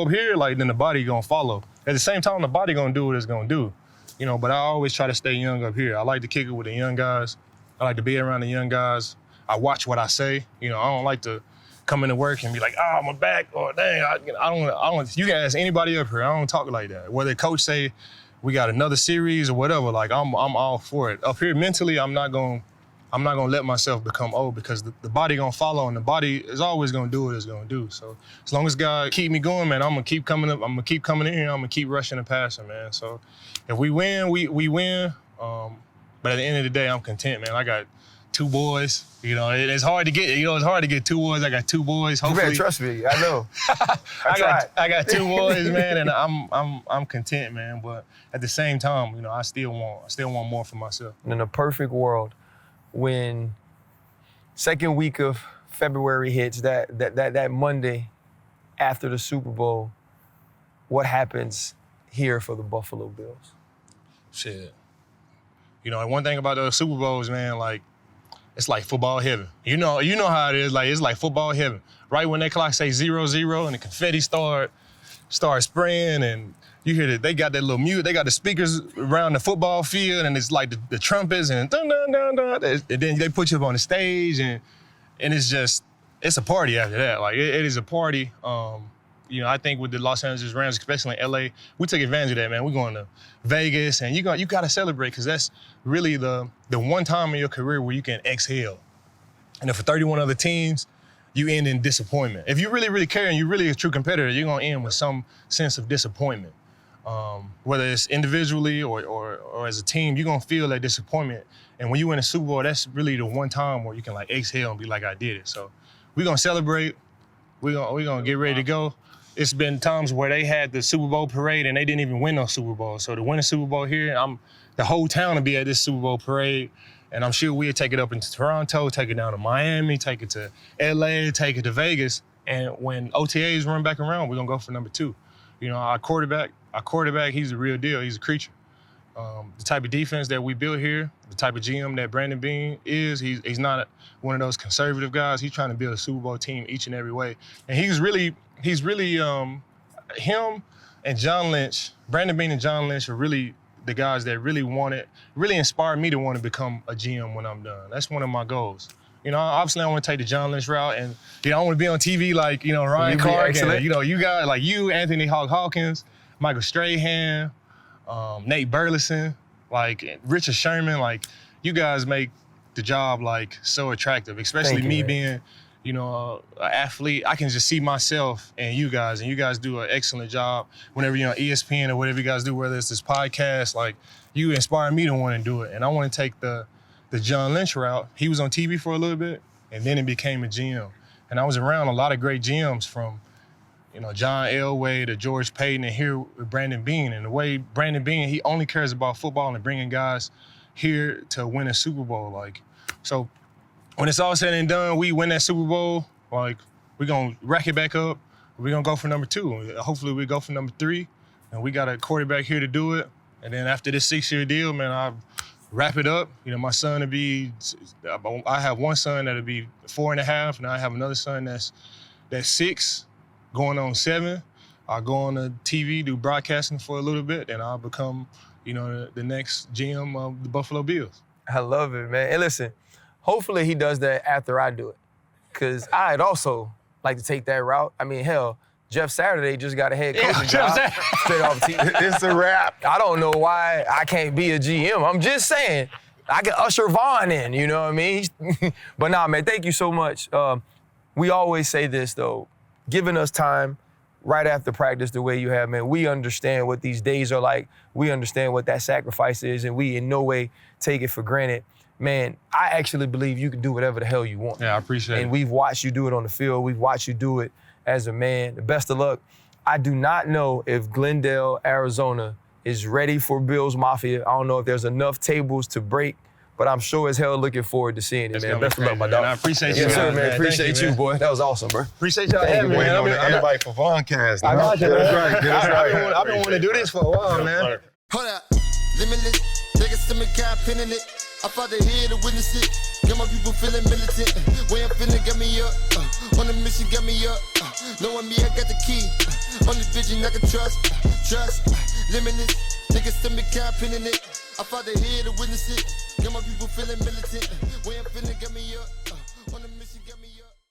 Speaker 5: up here, like, then the body gonna follow. At the same time, the body gonna do what it's gonna do, you know. But I always try to stay young up here. I like to kick it with the young guys. I like to be around the young guys. I watch what I say. You know, I don't like to come into work and be like, my back, or dang, I don't. You can ask anybody up here. I don't talk like that. Whether coach say, we got another series or whatever, like I'm all for it. Up here mentally, I'm not gonna let myself become old, because the body gonna follow, and the body is always gonna do what it's gonna do. So as long as God keep me going, man, I'm gonna keep coming up. I'm gonna keep coming in here. I'm gonna keep rushing and passing, man. So if we win, we win. But at the end of the day, I'm content, man. I got 2 boys. You know, it's hard to get. You know, it's hard to get 2 boys. I got 2 boys. Hopefully,
Speaker 3: you better trust me. I know.
Speaker 5: I got 2 boys, man, and I'm content, man. But at the same time, you know, I still want more for myself.
Speaker 3: In a perfect world, when second week of February hits, that Monday after the Super Bowl, what happens here for the Buffalo Bills?
Speaker 5: Shit. You know, one thing about those Super Bowls, man, like, it's like football heaven. You know how it is. Like, it's like football heaven. Right when that clock say 0-0 and the confetti start spraying, and you hear that they got that little mute. They got the speakers around the football field, and it's like the trumpets and dun dun dun dun. And then they put you up on the stage, and it's a party after that. Like, it is a party. You know, I think with the Los Angeles Rams, especially in LA, we took advantage of that, man. We're going to Vegas, and you got to celebrate, because that's really the one time in your career where you can exhale. And if for 31 other teams, you end in disappointment. If you really, really care and you're really a true competitor, you're going to end with some sense of disappointment. Whether it's individually or as a team, you're going to feel that disappointment. And when you win a Super Bowl, that's really the one time where you can, like, exhale and be like, I did it. So we're going to celebrate. We're going to get ready to go. It's been times where they had the Super Bowl parade and they didn't even win no Super Bowl. So to win a Super Bowl here, the whole town will be at this Super Bowl parade. And I'm sure we'll take it up into Toronto, take it down to Miami, take it to LA, take it to Vegas. And when OTAs run back around, we're going to go for number 2. You know, our quarterback, he's a real deal. He's a creature. The type of defense that we build here, the type of GM that Brandon Beane is, he's not one of those conservative guys. He's trying to build a Super Bowl team each and every way. And he's really him and John Lynch, Brandon Beane and John Lynch are really the guys that really inspired me to want to become a GM when I'm done. That's one of my goals. You know, obviously I want to take the John Lynch route, and you know, I want to be on TV like, you know, Ryan Clark, and you know, you guys like you, Anthony Hawkins, Michael Strahan, Nate Burleson, like Richard Sherman, like you guys make the job like so attractive, especially me being, you know, an athlete. I can just see myself and you guys do an excellent job whenever you're on ESPN or whatever you guys do, whether it's this podcast, like you inspire me to want to do it. And I want to take the John Lynch route. He was on TV for a little bit and then it became a GM. And I was around a lot of great GMs from, you know, John Elway to George Payton, and here with Brandon Beane. And the way Brandon Beane, he only cares about football and bringing guys here to win a Super Bowl. Like, so when it's all said and done, we win that Super Bowl, like, we're going to rack it back up. We're going to go for number 2. Hopefully we go for number 3. And we got a quarterback here to do it. And then after this 6-year deal, man, I wrap it up. You know, my son will be, I have one son that'll be 4.5, and I have another son that's 6, going on 7. I'll go on the TV, do broadcasting for a little bit, and I'll become, you know, the next GM of the Buffalo Bills.
Speaker 3: I love it, man. And listen, hopefully he does that after I do it, because I'd also like to take that route. I mean, hell, Jeff Saturday just got a head coaching job straight off TV.
Speaker 4: It's a wrap.
Speaker 3: I don't know why I can't be a GM. I'm just saying, I can usher Vaughn in, you know what I mean? But nah, man, thank you so much. We always say this, though, giving us time right after practice the way you have, man, we understand what these days are like. We understand what that sacrifice is, and we in no way take it for granted. Man, I actually believe you can do whatever the hell you want.
Speaker 5: Yeah, I appreciate it.
Speaker 3: And we've watched you do it on the field. We've watched you do it as a man. The best of luck. I do not know if Glendale, Arizona is ready for Bills Mafia. I don't know if there's enough tables to break, but I'm sure as hell looking forward to seeing it, man. Best of luck, my dog.
Speaker 5: I appreciate you.
Speaker 3: Yes, sir,
Speaker 5: guys,
Speaker 3: man. Appreciate you, boy. That was awesome, bro.
Speaker 5: Appreciate y'all having me,
Speaker 4: Waiting
Speaker 5: man.
Speaker 4: on the invite for Voncast.
Speaker 3: I got you.
Speaker 4: Get us right. Get us right.
Speaker 5: I've been wanting to do this for a while, man.
Speaker 6: Hold up, limitless. Take a stomach, got pinning it. I fought the head to witness it. Got my people feeling militant. Way I'm feeling, got me up. On the mission, got me up. Knowing me, I got the key. Only vision I can trust. Trust, limitless. Take a stomach, got pinning it. I fought the head to witness it. Got my people feeling militant. Way I'm feeling, got me up. On the mission, got me up.